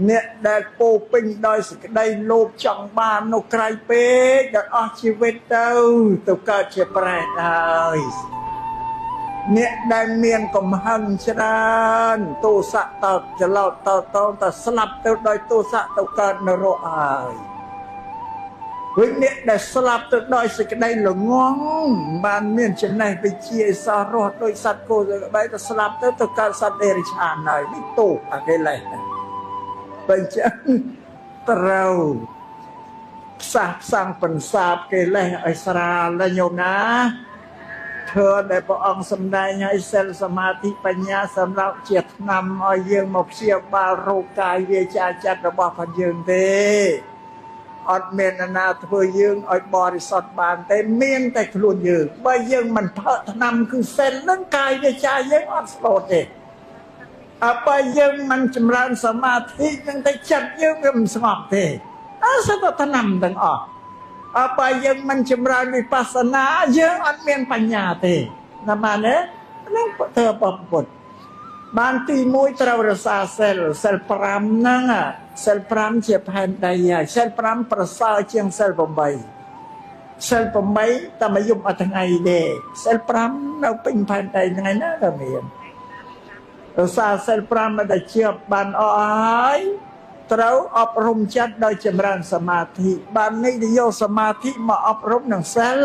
អ្នកដែលពោពេញដោយសេចក្តីលោភចង់បាននៅក្រៃពេកដល់អស់ជីវិតទៅកើតជាប្រែតហើយអ្នកដែលមានកំហឹងច្រើនទោសៈតច្រឡោតតស្លាប់ទៅដោយទោសៈទៅកើតនរកហើយវិញអ្នកដែលស្លាប់ទៅដោយសេចក្តីល្ងងបានមានចំណេះវិជ្ជាសោះរស់ដោយសត្វគោទៅបែបទៅស្លាប់ទៅកើតសត្វដេរិឆានហើយនេះទោសអកិលេសបើអញ្ចឹងត្រូវផ្សះផ្សាំងបន្សាបកិលេសឲ្យស្រាលណាញោមណាធ្វើដែលព្រះអង្គសម្ដែងឲ្យសិលសមាធិបញ្ញាសម្រាប់ជាថ្នាំឲ្យយើងមកព្យាបាលរោគកាយវាចាចិត្តរបស់ផងយើងទេអត់មានអ្នកណាធ្វើយើងឲ្យបរិសុទ្ធបានទេមានតែខ្លួនយើងបើយើងមិនផឹកថ្នាំគឺសិលនឹងកាយវាចាយើងអត់ស្លូតទេបើយើងមិនចម្រើនសមាធិនឹងតែចិត្តយើងវាមិនស្ងប់ទេសិតតែថ្នាំទាំងអស់បើយើងមិនចម្រើនវិបស្សនាយើងអត់មានបញ្ញាទេណាបានទេនឹងធ្វើបពុទ្ធបានទី1ត្រូវរក្សាសិល5ហ្នឹងសិល5ជាផែនដីហើយសិល5ប្រសើរជាងសិល8សិល8តែមួយយប់អត់ថ្ងៃទេសិល5នៅពេញផែនដីថ្ងៃណាក៏មានរក្សាសិល5មិនដែលជាប់បានអស់ហើយត្រូវអប់រំចិត្តដោយចម្រើនសមាធិបាននេះយកសមាធិមកអប់រំនឹងសិល